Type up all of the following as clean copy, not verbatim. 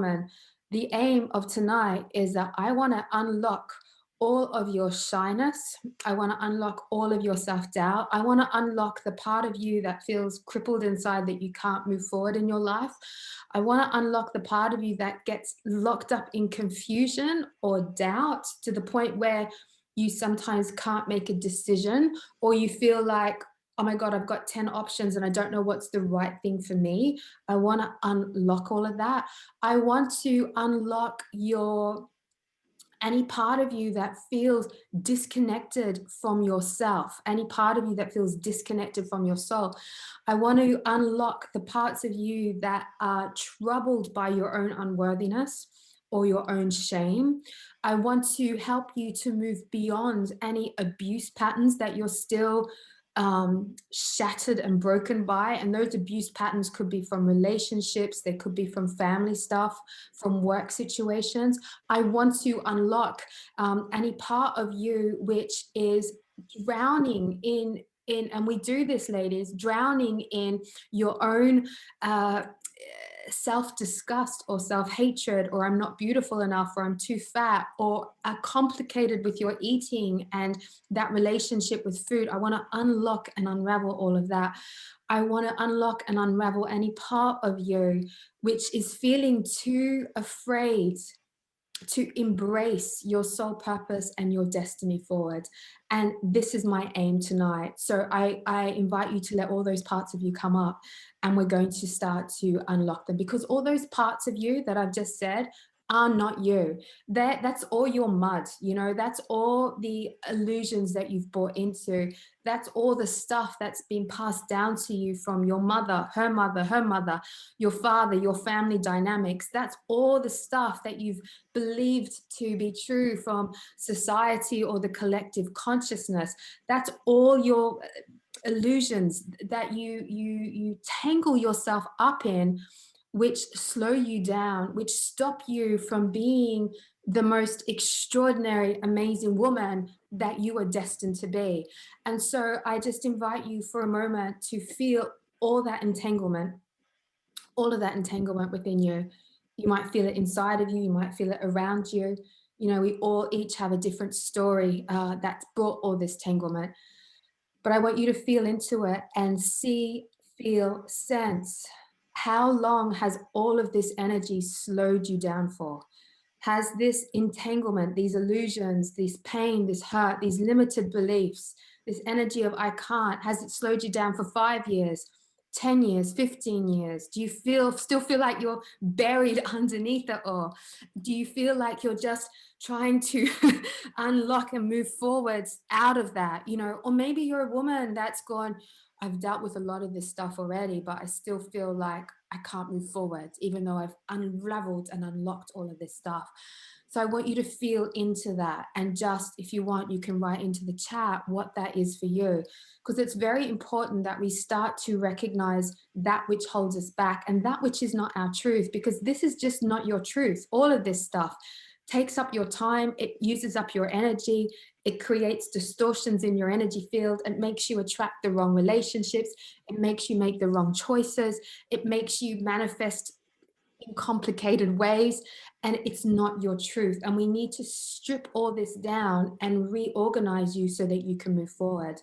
woman, the aim of tonight is that I want to unlock all of your shyness. I want to unlock all of your self-doubt. I want to unlock the part of you that feels crippled inside that you can't move forward in your life. I want to unlock the part of you that gets locked up in confusion or doubt to the point where you sometimes can't make a decision, or you feel like, oh my God, I've got 10 options and I don't know what's the right thing for me. I want to unlock all of that. I want to unlock any part of you that feels disconnected from yourself, any part of you that feels disconnected from your soul. I want to unlock the parts of you that are troubled by your own unworthiness or your own shame. I want to help you to move beyond any abuse patterns that you're still shattered and broken by. And those abuse patterns could be from relationships, they could be from family stuff, from work situations. I want to unlock any part of you which is drowning in, and we do this, ladies, drowning in your own self-disgust or self-hatred, or I'm not beautiful enough, or I'm too fat, or are complicated with your eating and that relationship with food. I want to unlock and unravel all of that. I want to unlock and unravel any part of you which is feeling too afraid to embrace your soul purpose and your destiny forward. And this is my aim tonight. So I invite you to let all those parts of you come up, and we're going to start to unlock them, because all those parts of you that I've just said are not you. That's all your mud, you know, that's all the illusions that you've bought into. That's all the stuff that's been passed down to you from your mother, her mother, your father, your family dynamics. That's all the stuff that you've believed to be true from society or the collective consciousness. That's all your illusions that you tangle yourself up in, which slow you down, which stop you from being the most extraordinary, amazing woman that you are destined to be. And so I just invite you for a moment to feel all that entanglement, all of that entanglement within you. You might feel it inside of you, you might feel it around you. You know, we all each have a different story that's brought all this tanglement. But I want you to feel into it and see, feel, sense. How long has all of this energy slowed you down for? Has this entanglement, these illusions, this pain, this hurt, these limited beliefs, this energy of I can't, has it slowed you down for 5 years, 10 years, 15 years? Do you still feel like you're buried underneath it all? Do you feel like you're just trying to unlock and move forwards out of that, you know? Or maybe you're a woman that's gone, I've dealt with a lot of this stuff already, but I still feel like I can't move forward, even though I've unraveled and unlocked all of this stuff. So I want you to feel into that. And just, if you want, you can write into the chat what that is for you, because it's very important that we start to recognize that which holds us back and that which is not our truth, because this is just not your truth. All of this stuff takes up your time, it uses up your energy, it creates distortions in your energy field, it makes you attract the wrong relationships, it makes you make the wrong choices, it makes you manifest in complicated ways, and it's not your truth. And we need to strip all this down and reorganize you so that you can move forward.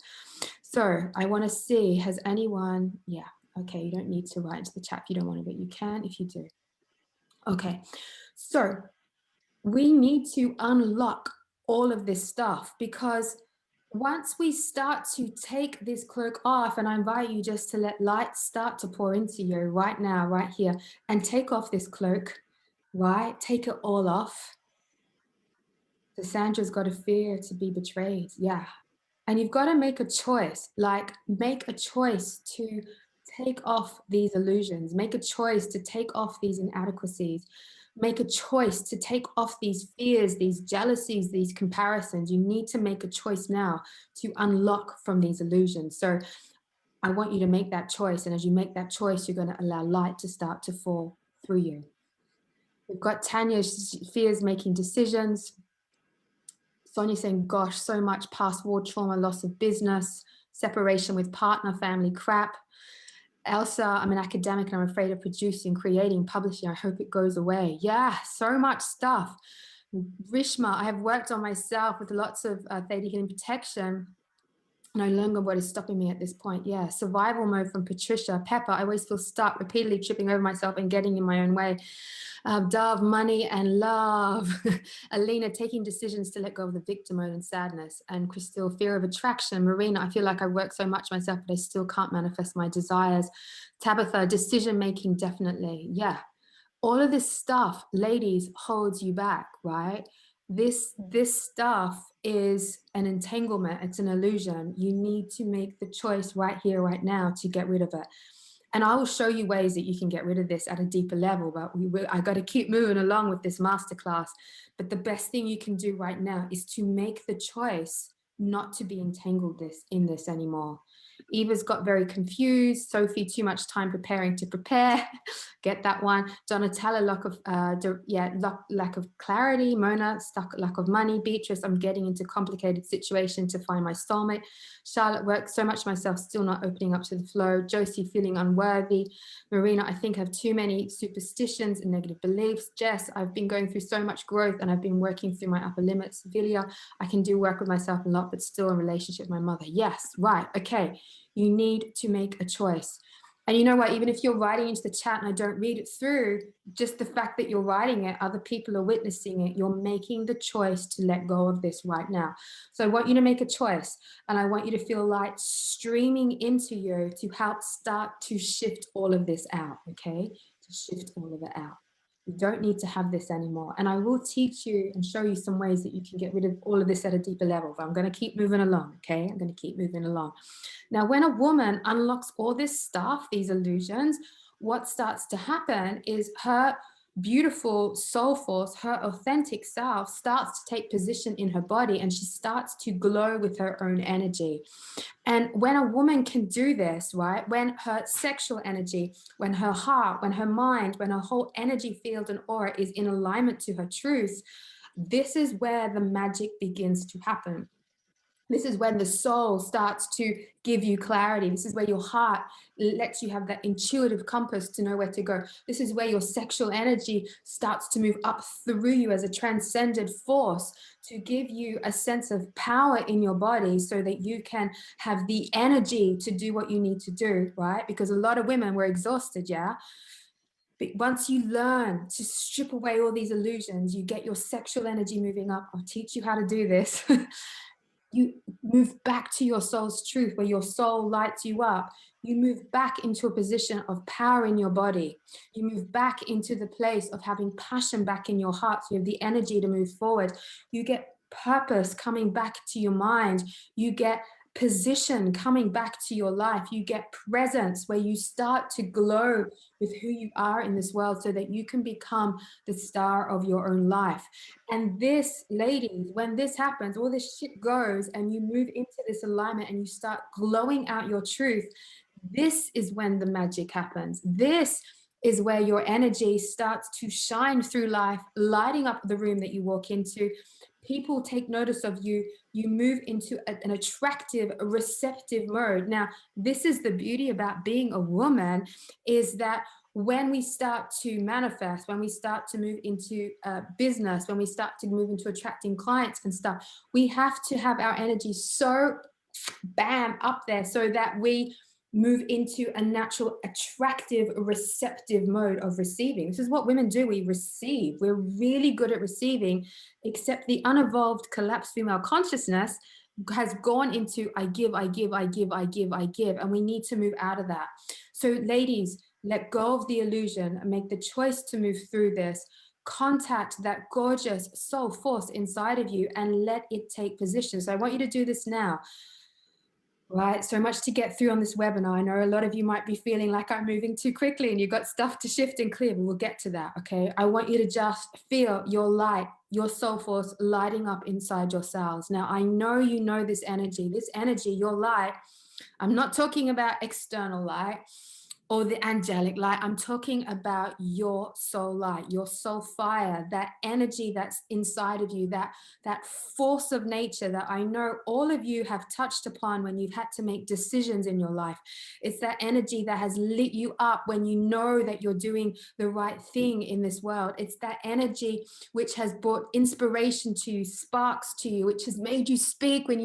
So I want to see, has anyone, yeah, okay, you don't need to write into the chat if you don't want to, but you can if you do. Okay, so we need to unlock all of this stuff, because once we start to take this cloak off, and I invite you just to let light start to pour into you right now, right here, and take off this cloak, right? Take it all off. So Sandra's got a fear to be betrayed. Yeah. And you've got to make a choice, like make a choice to take off these illusions, make a choice to take off these inadequacies, make a choice to take off these fears, these jealousies, these comparisons. You need to make a choice now to unlock from these illusions. So I want you to make that choice. And as you make that choice, you're going to allow light to start to fall through you. We've got Tanya, fears making decisions. Sonia saying, gosh, so much past war trauma, loss of business, separation with partner, family crap. Elsa, I'm an academic and I'm afraid of producing, creating, publishing. I hope it goes away. Yeah, so much stuff. Rishma, I have worked on myself with lots of theta healing protection. No longer what is stopping me at this point. Yeah, survival mode from Patricia. Pepper, I always feel stuck, repeatedly tripping over myself and getting in my own way. Dove, money and love. Alina, taking decisions to let go of the victim mode and sadness. And Christelle, fear of attraction. Marina, I feel like I work so much myself, but I still can't manifest my desires. Tabitha, decision making, definitely. Yeah. All of this stuff, ladies, holds you back, right? This stuff is an entanglement. It's an illusion. You need to make the choice right here, right now to get rid of it. And I will show you ways that you can get rid of this at a deeper level, but I got to keep moving along with this masterclass. But the best thing you can do right now is to make the choice not to be entangled in this anymore. Eva's got very confused. Sophie, too much time preparing to prepare. Get that one. Donatella, lack of clarity. Mona, stuck, lack of money. Beatrice, I'm getting into complicated situation to find my soulmate. Charlotte, worked so much myself, still not opening up to the flow. Josie, feeling unworthy. Marina, I think I have too many superstitions and negative beliefs. Jess, I've been going through so much growth and I've been working through my upper limits. Vilia, I can do work with myself a lot, but still in relationship with my mother. Yes, right, okay. You need to make a choice. And you know what, even if you're writing into the chat and I don't read it through, just the fact that you're writing it, other people are witnessing it, you're making the choice to let go of this right now. So I want you to make a choice and I want you to feel light streaming into you to help start to shift all of this out, okay? To shift all of it out. You don't need to have this anymore. And I will teach you and show you some ways that you can get rid of all of this at a deeper level. But I'm going to keep moving along, okay? I'm going to keep moving along. Now, when a woman unlocks all this stuff, these illusions, what starts to happen is her beautiful soul force, her authentic self starts to take position in her body and she starts to glow with her own energy. And when a woman can do this, right, when her sexual energy, when her heart, when her mind, when her whole energy field and aura is in alignment to her truth, this is where the magic begins to happen. This is when the soul starts to give you clarity. This is where your heart lets you have that intuitive compass to know where to go. This is where your sexual energy starts to move up through you as a transcended force to give you a sense of power in your body so that you can have the energy to do what you need to do, right? Because a lot of women were exhausted, yeah? But once you learn to strip away all these illusions, you get your sexual energy moving up. I'll teach you how to do this. You move back to your soul's truth where your soul lights you up. You move back into a position of power in your body. You move back into the place of having passion back in your heart. So you have the energy to move forward. You get purpose coming back to your mind. You get position coming back to your life. You get presence where you start to glow with who you are in this world so that you can become the star of your own life. And this, ladies, when this happens, all this shit goes and you move into this alignment and you start glowing out your truth, this is when the magic happens. This is where your energy starts to shine through life, lighting up the room that you walk into. People take notice of you. You move into an attractive, receptive mode. Now, this is the beauty about being a woman, is that when we start to manifest, when we start to move into business, when we start to move into attracting clients and stuff, we have to have our energy so bam up there so that we move into a natural, attractive, receptive mode of receiving. This is what women do. We receive. We're really good at receiving, except the unevolved, collapsed female consciousness has gone into I give, I give, I give, I give, I give, and we need to move out of that. So ladies, let go of the illusion and make the choice to move through this. Contact that gorgeous soul force inside of you and let it take position. So I want you to do this now. Right, so much to get through on this webinar. I know a lot of you might be feeling like I'm moving too quickly and you've got stuff to shift and clear, but we'll get to that, okay? I want you to just feel your light, your soul force lighting up inside your cells. Now, I know you know this energy, your light. I'm not talking about external light or the angelic light. I'm talking about your soul light, your soul fire, that energy that's inside of you, that force of nature that I know all of you have touched upon when you've had to make decisions in your life. It's that energy that has lit you up when you know that you're doing the right thing in this world. It's that energy which has brought inspiration to you, sparks to you, which has made you speak when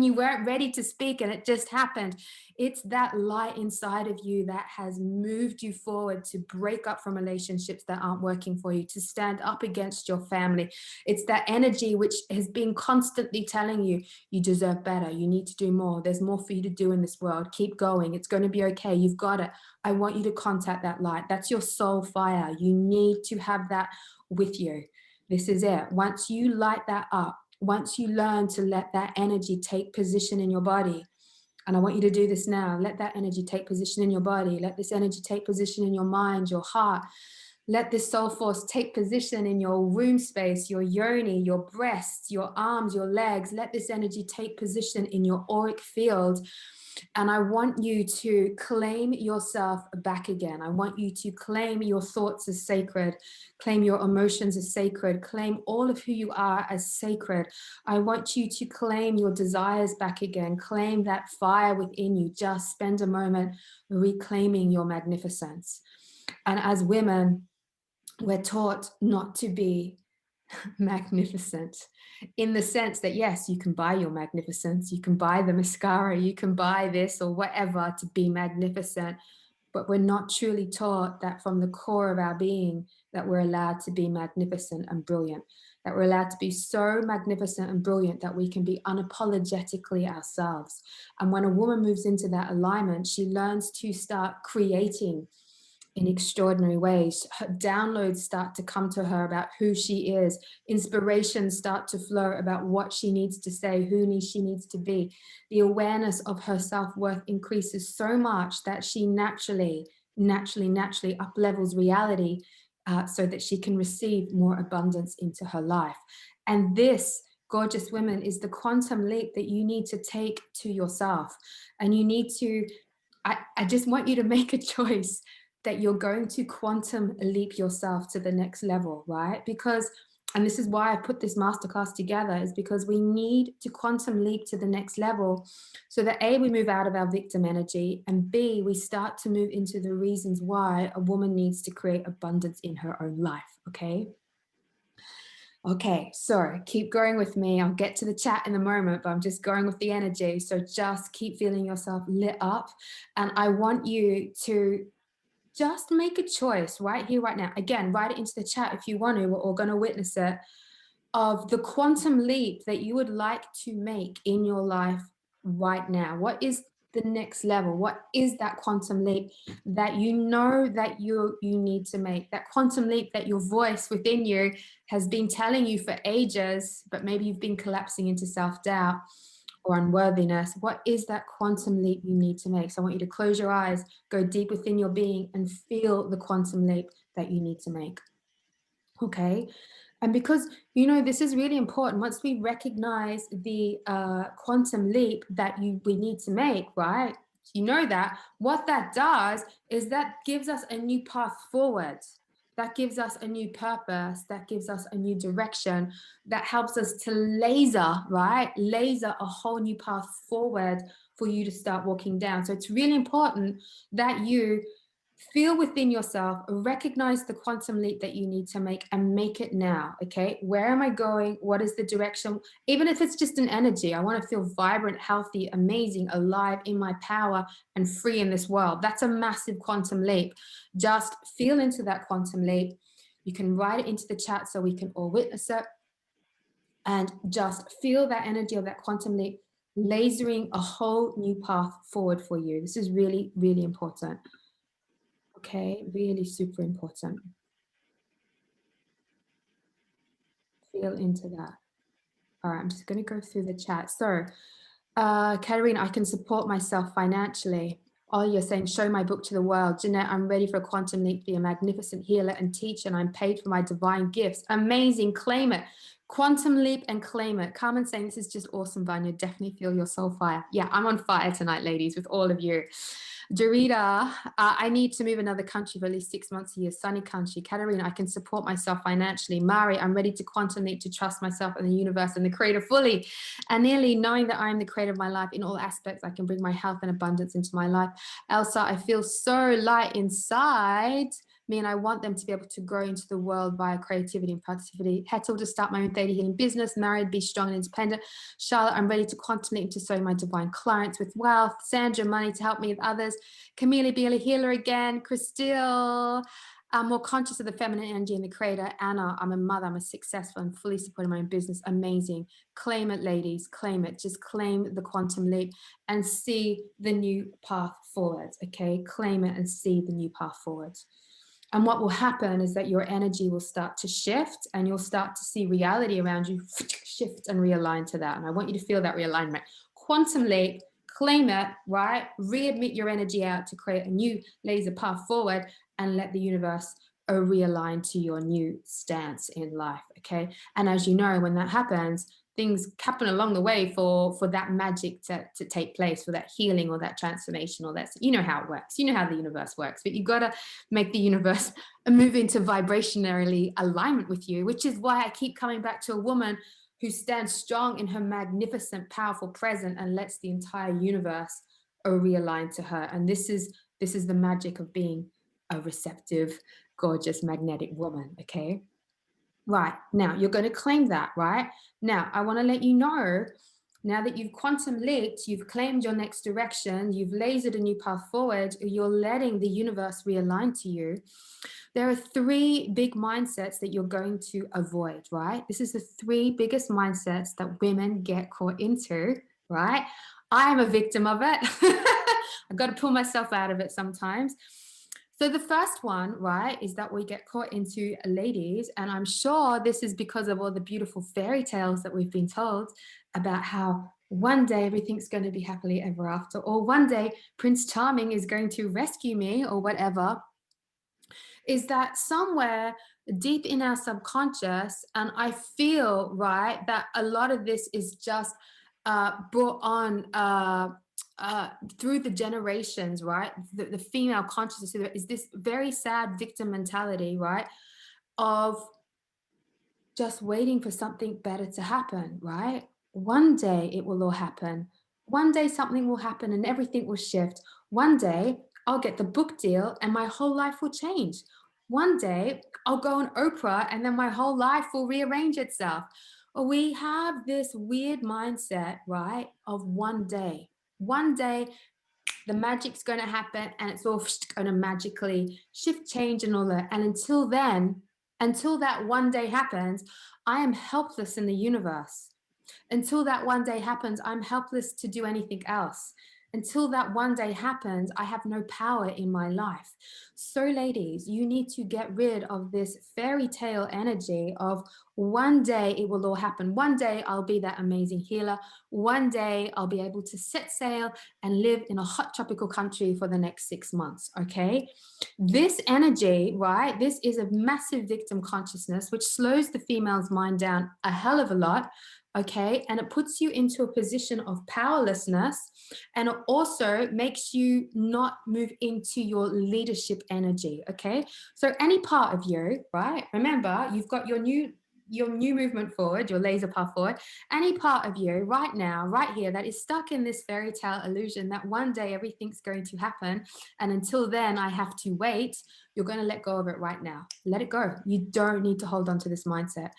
you weren't ready to speak and it just happened. It's that light inside of you that has moved you forward to break up from relationships that aren't working for you, to stand up against your family. It's that energy which has been constantly telling you, you deserve better, you need to do more, there's more for you to do in this world, keep going, it's going to be okay, you've got it. I want you to contact that light. That's your soul fire. You need to have that with you. This is it. Once you light that up, once you learn to let that energy take position in your body, and I want you to do this now. Let that energy take position in your body. Let this energy take position in your mind, your heart. Let this soul force take position in your womb space, your yoni, your breasts, your arms, your legs. Let this energy take position in your auric field. And I want you to claim yourself back again. I want you to claim your thoughts as sacred, claim your emotions as sacred, claim all of who you are as sacred. I want you to claim your desires back again, claim that fire within you. Just spend a moment reclaiming your magnificence. And as women, we're taught not to be magnificent in the sense that, yes, you can buy your magnificence, you can buy the mascara, you can buy this or whatever to be magnificent, but we're not truly taught that from the core of our being that we're allowed to be magnificent and brilliant, that we're allowed to be so magnificent and brilliant that we can be unapologetically ourselves. And when a woman moves into that alignment, she learns to start creating in extraordinary ways. Her downloads start to come to her about who she is. Inspirations start to flow about what she needs to say, she needs to be. The awareness of her self-worth increases so much that she naturally up-levels reality so that she can receive more abundance into her life. And this, gorgeous women, is the quantum leap that you need to take to yourself. And you need to, I just want you to make a choice that you're going to quantum leap yourself to the next level, right? Because, and this is why I put this masterclass together, is because we need to quantum leap to the next level so that A, we move out of our victim energy, and B, we start to move into the reasons why a woman needs to create abundance in her own life, okay? Okay, so keep going with me. I'll get to the chat in a moment, but I'm just going with the energy. So just keep feeling yourself lit up. And I want you to just make a choice right here, right now. Again, write it into the chat if you want to. We're all going to witness it, of the quantum leap that you would like to make in your life right now. What is the next level? What is that quantum leap that you know that you need to make? That quantum leap that your voice within you has been telling you for ages, but maybe you've been collapsing into self-doubt or unworthiness. What is that quantum leap you need to make? So I want you to close your eyes, go deep within your being and feel the quantum leap that you need to make. Okay. And because, you know, this is really important. Once we recognize the quantum leap that we need to make, right? You know that what that does is that gives us a new path forward. That gives us a new purpose. That gives us a new direction. That helps us to laser, right? Laser a whole new path forward for you to start walking down. So it's really important that you feel within yourself, recognize the quantum leap that you need to make and make it now, okay? Where am I going? What is the direction? Even if it's just an energy, I want to feel vibrant, healthy, amazing, alive, in my power, and free in this world. That's a massive quantum leap. Just feel into that quantum leap. You can write it into the chat so we can all witness it. And just feel that energy of that quantum leap, lasering a whole new path forward for you. This is really, really important. Okay, really super important. Feel into that. All right, I'm just going to go through the chat. So, Katerina, I can support myself financially. Oh, you're saying, show my book to the world. Jeanette, I'm ready for a quantum leap, be a magnificent healer and teacher, and I'm paid for my divine gifts. Amazing, claim it. Quantum leap and claim it. Carmen saying, this is just awesome, Vanya. Definitely feel your soul fire. Yeah, I'm on fire tonight, ladies, with all of you. Dorita, I need to move another country for at least 6 months a year. Sunny country. Katerina, I can support myself financially. Mari, I'm ready to quantum leap to trust myself and the universe and the creator fully. And nearly knowing that I am the creator of my life in all aspects, I can bring my health and abundance into my life. Elsa, I feel so light inside me and I want them to be able to grow into the world via creativity and productivity. Hetzel, to start my own theta healing business, married, be strong and independent. Charlotte, I'm ready to quantum leap to sow my divine clients with wealth. Sandra, money to help me with others. Camille, be a healer again. Christelle, I'm more conscious of the feminine energy and the creator. Anna, I'm a mother, I'm a successful and fully supporting my own business. Amazing. Claim it, ladies, claim it. Just claim the quantum leap and see the new path forward, okay? Claim it and see the new path forward. And what will happen is that your energy will start to shift and you'll start to see reality around you shift and realign to that. And I want you to feel that realignment. Quantum leap, claim it, right? Readmit your energy out to create a new laser path forward and let the universe realign to your new stance in life, okay? And as you know, when that happens, things happen along the way for that magic to take place, for that healing or that transformation or that, you know how it works, you know how the universe works, but you've got to make the universe move into vibrationally alignment with you, which is why I keep coming back to a woman who stands strong in her magnificent, powerful present and lets the entire universe realign to her. And this is the magic of being a receptive, gorgeous, magnetic woman, okay? Right, now you're going to claim that, right? Now, I want to let you know, now that you've quantum leaped, you've claimed your next direction, you've lasered a new path forward, you're letting the universe realign to you. There are 3 big mindsets that you're going to avoid, right? This is the 3 biggest mindsets that women get caught into, right? I am a victim of it. I've got to pull myself out of it sometimes. So the first one, right, is that we get caught into, ladies, and I'm sure this is because of all the beautiful fairy tales that we've been told about how one day everything's going to be happily ever after, or one day Prince Charming is going to rescue me, or whatever, is that somewhere deep in our subconscious, and I feel, right, that a lot of this is just brought on through the generations, right? The female consciousness is this very sad victim mentality, right? Of just waiting for something better to happen, right? One day it will all happen. One day something will happen and everything will shift. One day I'll get the book deal and my whole life will change. One day I'll go on Oprah and then my whole life will rearrange itself. We have this weird mindset, right, of one day. One day the magic's going to happen and it's all going to magically shift, change and all that. And until then, until that one day happens, I am helpless in the universe. Until that one day happens, I'm helpless to do anything else. Until that one day happens, I have no power in my life. So ladies, you need to get rid of this fairy tale energy of one day it will all happen. One day I'll be that amazing healer. One day I'll be able to set sail and live in a hot tropical country for the next 6 months, okay? This energy, right, this is a massive victim consciousness, which slows the female's mind down a hell of a lot, okay? And it puts you into a position of powerlessness, and it also makes you not move into your leadership energy, okay? So any part of you, right? Remember, you've got your new movement forward, your laser path forward. Any part of you right now, right here, that is stuck in this fairy tale illusion that one day everything's going to happen, and until then I have to wait, you're going to let go of it right now. Let it go. You don't need to hold on to this mindset.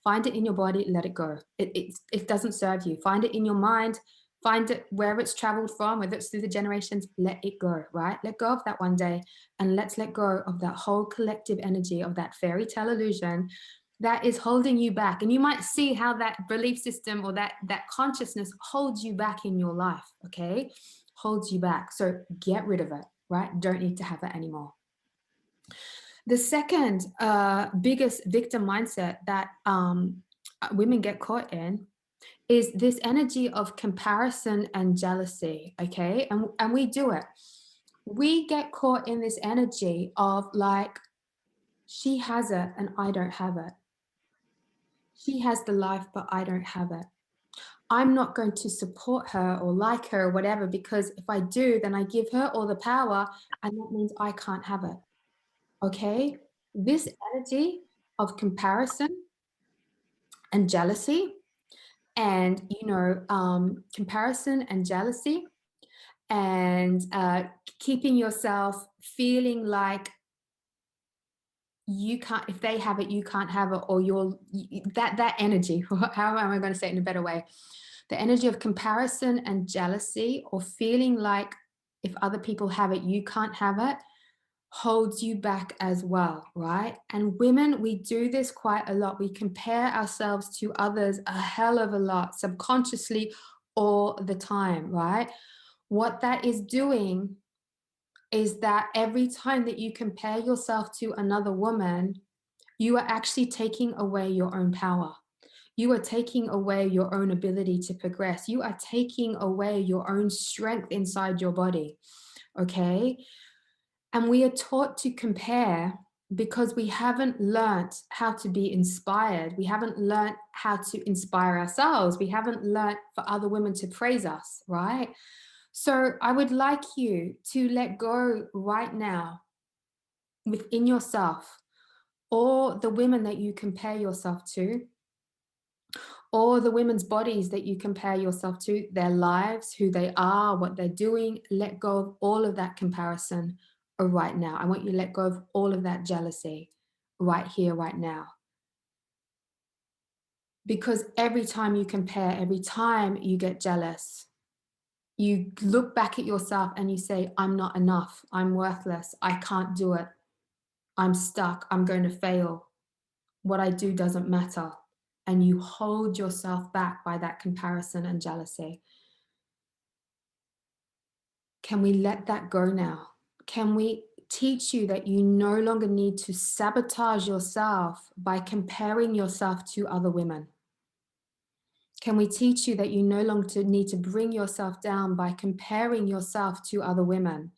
Find it in your body, let it go. It doesn't serve you. Find it in your mind, find it wherever it's traveled from, whether it's through the generations, let it go, right? Let go of that one day, and let's let go of that whole collective energy of that fairy tale illusion that is holding you back. And you might see how that belief system or that consciousness holds you back in your life, okay? Holds you back. So get rid of it, right? Don't need to have it anymore. The second biggest victim mindset that women get caught in is this energy of comparison and jealousy, okay? And we do it. We get caught in this energy of like, she has it and I don't have it. She has the life, but I don't have it. I'm not going to support her or like her or whatever, because if I do, then I give her all the power, and that means I can't have it. Okay? This energy of comparison and jealousy, and comparison and jealousy, and keeping yourself feeling like you can't, if they have it you can't have it, or that energy, how am I going to say it in a better way, the energy of comparison and jealousy, or feeling like if other people have it you can't have it, holds you back as well, right? And women, we do this quite a lot. We compare ourselves to others a hell of a lot, subconsciously, all the time, right? What that is doing is that every time that you compare yourself to another woman, you are actually taking away your own power. You are taking away your own ability to progress. You are taking away your own strength inside your body. Okay? And we are taught to compare because we haven't learnt how to be inspired. We haven't learnt how to inspire ourselves. We haven't learnt for other women to praise us, right? So I would like you to let go right now within yourself, or the women that you compare yourself to, or the women's bodies that you compare yourself to, their lives, who they are, what they're doing. Let go of all of that comparison right now. I want you to let go of all of that jealousy right here, right now. Because every time you compare, every time you get jealous, you look back at yourself and you say, I'm not enough. I'm worthless. I can't do it. I'm stuck. I'm going to fail. What I do doesn't matter. And you hold yourself back by that comparison and jealousy. Can we let that go now? Can we teach you that you no longer need to sabotage yourself by comparing yourself to other women? Can we teach you that you no longer need to bring yourself down by comparing yourself to other women?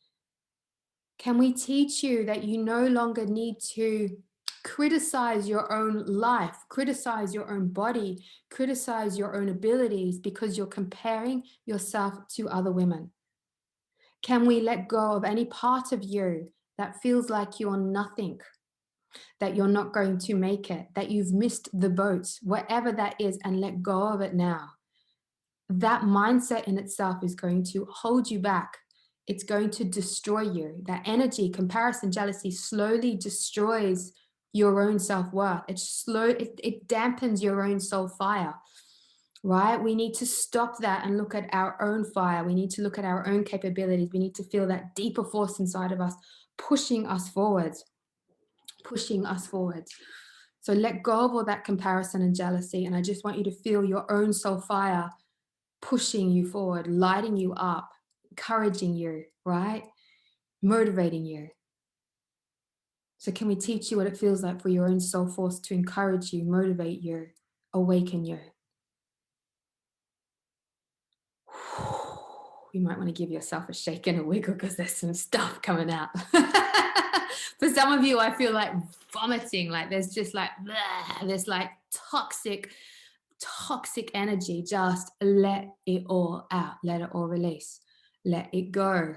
Can we teach you that you no longer need to criticize your own life, criticize your own body, criticize your own abilities because you're comparing yourself to other women? Can we let go of any part of you that feels like you're nothing, that you're not going to make it, that you've missed the boat, whatever that is, and let go of it now? That mindset in itself is going to hold you back. It's going to destroy you. That energy, comparison, jealousy slowly destroys your own self-worth. It dampens your own soul fire, right? We need to stop that and look at our own fire. We need to look at our own capabilities. We need to feel that deeper force inside of us pushing us forwards, pushing us forwards. So let go of all that comparison and jealousy. And I just want you to feel your own soul fire pushing you forward, lighting you up, encouraging you, right? Motivating you. So can we teach you what it feels like for your own soul force to encourage you, motivate you, awaken you? You might want to give yourself a shake and a wiggle because there's some stuff coming out. For some of you, I feel like vomiting, like there's just like, there's like toxic energy. Just let it all out, let it all release, let it go.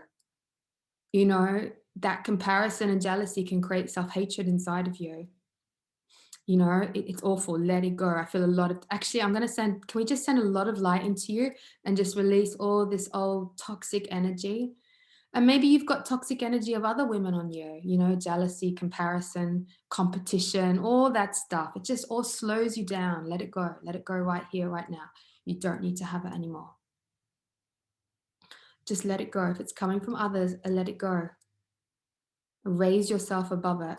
You know, that comparison and jealousy can create self-hatred inside of you. You know, it's awful. Let it go. I feel a lot of, actually, I'm going to send, can we just send a lot of light into you and just release all this old toxic energy? And maybe you've got toxic energy of other women on you, you know, jealousy, comparison, competition, all that stuff. It just all slows you down. Let it go. Let it go right here, right now. You don't need to have it anymore. Just let it go. If it's coming from others, let it go. Raise yourself above it,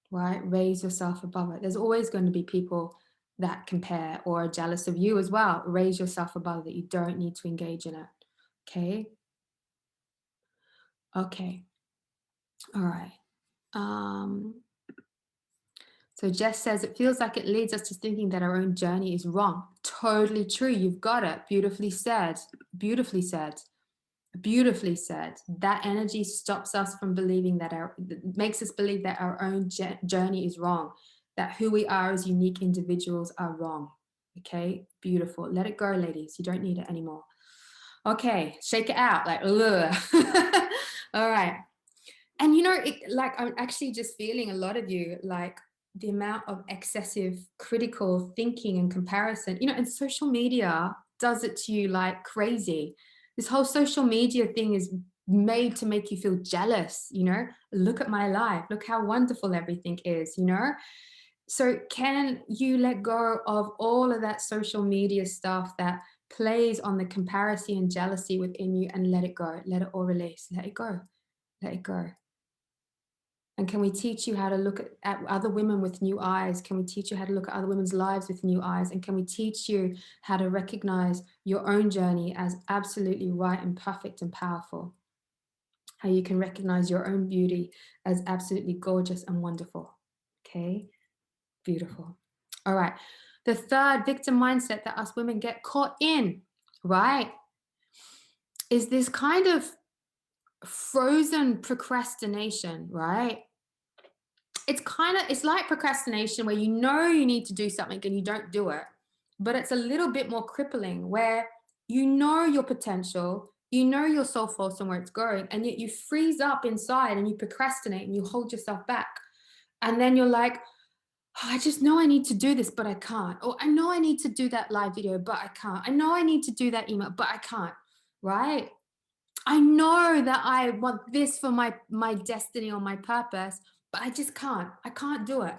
right? Raise yourself above it. There's always going to be people that compare or are jealous of you as well. Raise yourself above it. You don't need to engage in it. Okay? Okay. All right. So Jess says, it feels like it leads us to thinking that our own journey is wrong. Totally true. You've got it. Beautifully said. Beautifully said. Beautifully said. That energy stops us from believing that makes us believe that our own journey is wrong, that who we are as unique individuals are wrong. Okay, beautiful. Let it go, ladies. You don't need it anymore. Okay, shake it out. Like, ugh. All right. And you know, like I'm actually just feeling a lot of you, like the amount of excessive critical thinking and comparison, you know, and social media does it to you like crazy. This whole social media thing is made to make you feel jealous, you know. Look at my life. Look how wonderful everything is, you know. So can you let go of all of that social media stuff that plays on the comparison and jealousy within you and let it go? Let it all release. Let it go. Let it go. And can we teach you how to look at other women with new eyes? Can we teach you how to look at other women's lives with new eyes? And can we teach you how to recognize your own journey as absolutely right and perfect and powerful? How you can recognize your own beauty as absolutely gorgeous and wonderful. Okay, beautiful. All right. The third victim mindset that us women get caught in, right, is this kind of frozen procrastination, right? It's like procrastination where you know you need to do something and you don't do it, but it's a little bit more crippling where you know your potential, you know your soul force and where it's going, and yet you freeze up inside and you procrastinate and you hold yourself back. And then you're like, "Oh, I just know I need to do this, but I can't. Or I know I need to do that live video, but I can't. I know I need to do that email, but I can't." Right? I know that I want this for my destiny or my purpose, but I just can't. I can't do it.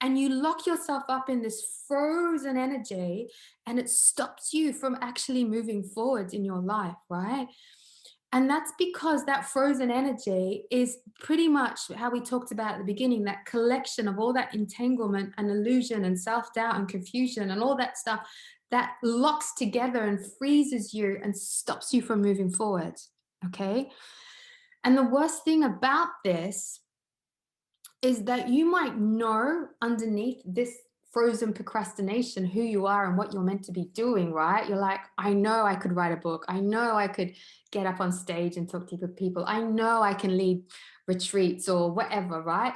And you lock yourself up in this frozen energy and it stops you from actually moving forward in your life, right? And that's because that frozen energy is pretty much how we talked about at the beginning, that collection of all that entanglement and illusion and self-doubt and confusion and all that stuff that locks together and freezes you and stops you from moving forward. Okay. And the worst thing about this is that you might know underneath this frozen procrastination who you are and what you're meant to be doing, right? You're like, I know I could write a book. I know I could get up on stage and talk to people. I know I can lead retreats or whatever, right?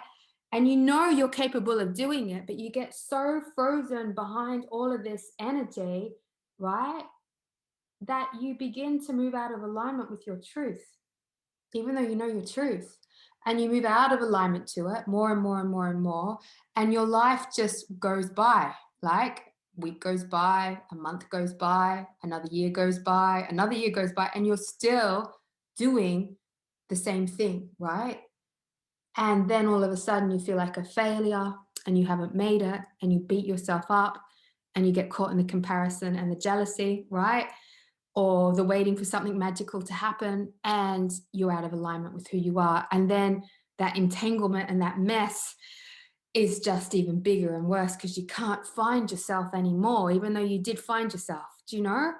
And you know you're capable of doing it, but you get so frozen behind all of this energy, right? That you begin to move out of alignment with your truth even though you know your truth, and you move out of alignment to it more and more and more and more, and your life just goes by. Like a week goes by, a month goes by, another year goes by, another year goes by, and you're still doing the same thing, right? And then all of a sudden you feel like a failure and you haven't made it and you beat yourself up and you get caught in the comparison and the jealousy, right? Or the waiting for something magical to happen and you're out of alignment with who you are. And then that entanglement and that mess is just even bigger and worse because you can't find yourself anymore, even though you did find yourself, do you know?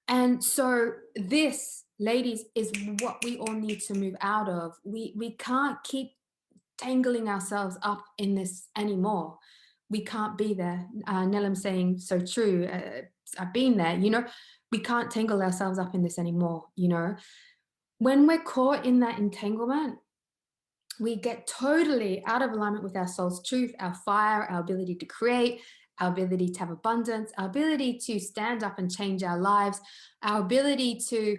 And so this, ladies, is what we all need to move out of. We can't keep tangling ourselves up in this anymore. We can't be there. Nelim's saying so true. I've been there, you know, we can't tangle ourselves up in this anymore, you know. When we're caught in that entanglement, we get totally out of alignment with our soul's truth, our fire, our ability to create, our ability to have abundance, our ability to stand up and change our lives, our ability to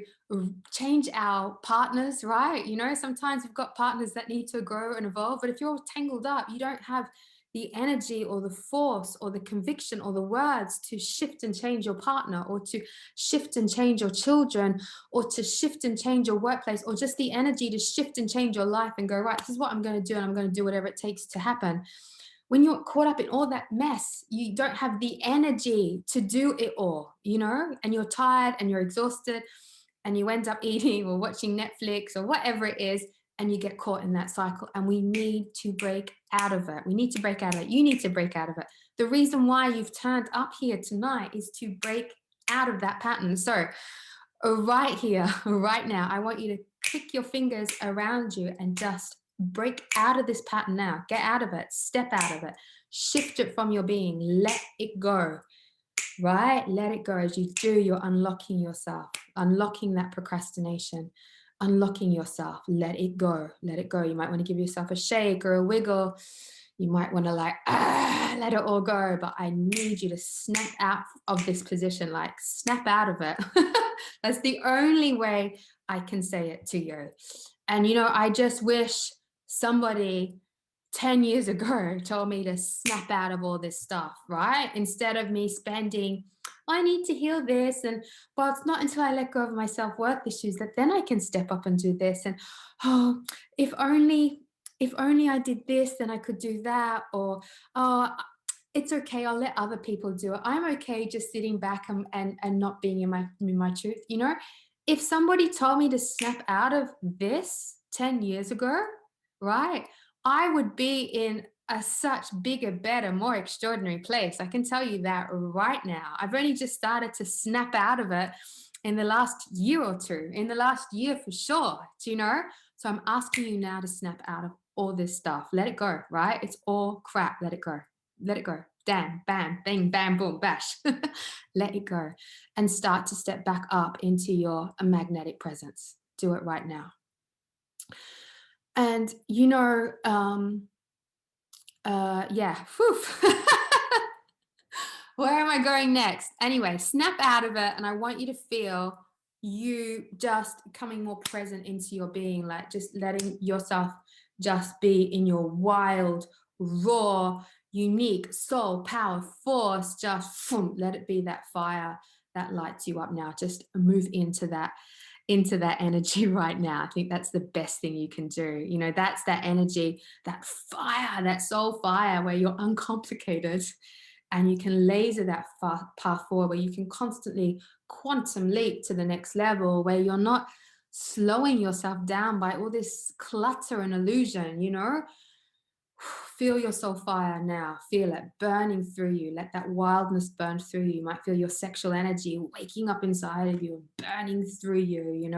change our partners, right? You know, sometimes we've got partners that need to grow and evolve, but if you're tangled up, you don't have the energy or the force or the conviction or the words to shift and change your partner or to shift and change your children or to shift and change your workplace or just the energy to shift and change your life and go, right, this is what I'm going to do and I'm going to do whatever it takes to happen. When you're caught up in all that mess, you don't have the energy to do it all, you know, and you're tired and you're exhausted and you end up eating or watching Netflix or whatever it is, and you get caught in that cycle. And we need to break out of it. We need to break out of it. You need to break out of it. The reason why you've turned up here tonight is to break out of that pattern. So right here, right now, I want you to click your fingers around you and just break out of this pattern now. Get out of it. Step out of it. Shift it from your being. Let it go. Right? Let it go. As you do, you're unlocking yourself, unlocking that procrastination, unlocking yourself. Let it go. Let it go. You might want to give yourself a shake or a wiggle. You might want to like, let it all go, but I need you to snap out of this position, like snap out of it. That's the only way I can say it to you. And, I just wish somebody 10 years ago told me to snap out of all this stuff, right? Instead of me spending, I need to heal this. And well, it's not until I let go of my self-worth issues that then I can step up and do this. And oh, if only, if only I did this, then I could do that. Or, oh, it's okay, I'll let other people do it. I'm okay just sitting back and not being in my truth. If somebody told me to snap out of this 10 years ago, right? I would be in a such bigger, better, more extraordinary place. I can tell you that right now. I've only just started to snap out of it in the last year or two, in the last year for sure. Do you know? So I'm asking you now to snap out of all this stuff. Let it go, right? It's all crap. Let it go. Let it go. Damn, bam, bing, bam, boom, bash. Let it go and start to step back up into your magnetic presence. Do it right now. And yeah, whew. Where am I going next? Anyway, snap out of it. And I want you to feel you just coming more present into your being, like just letting yourself just be in your wild, raw, unique soul, power, force. Just let it be that fire that lights you up now. Just move into that energy right now. I think that's the best thing you can do. That's that energy, that fire, that soul fire where you're uncomplicated and you can laser that path forward, where you can constantly quantum leap to the next level, where you're not slowing yourself down by all this clutter and illusion. Feel your soul fire now. Feel it burning through you. Let that wildness burn through you. You might feel your sexual energy waking up inside of you, burning through you.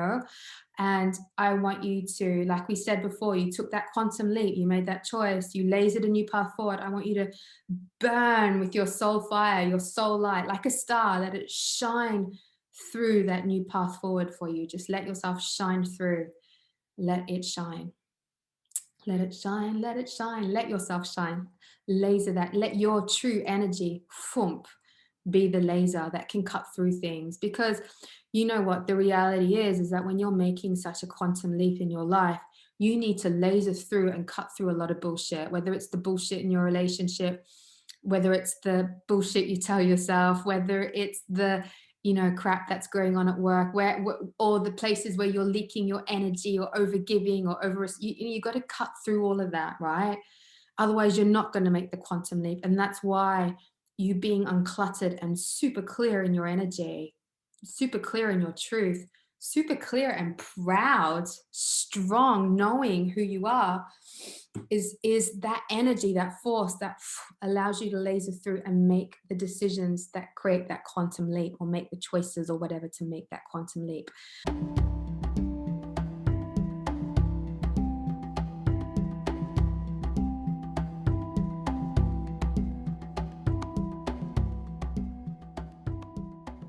And I want you to, like we said before, you took that quantum leap, you made that choice, you lasered a new path forward. I want you to burn with your soul fire, your soul light, like a star. Let it shine through that new path forward for you. Just let yourself shine through. Let it shine. Let it shine, let it shine, let yourself shine. Laser that, let your true energy, thump, be the laser that can cut through things. Because you know what the reality is that when you're making such a quantum leap in your life, you need to laser through and cut through a lot of bullshit, whether it's the bullshit in your relationship, whether it's the bullshit you tell yourself, whether it's the crap that's going on at work, or the places where you're leaking your energy or over giving or over, you got to cut through all of that, right? Otherwise you're not going to make the quantum leap. And that's why you being uncluttered and super clear in your energy, super clear in your truth, super clear and proud, strong, knowing who you are, is that energy, that force that allows you to laser through and make the decisions that create that quantum leap, or make the choices or whatever to make that quantum leap.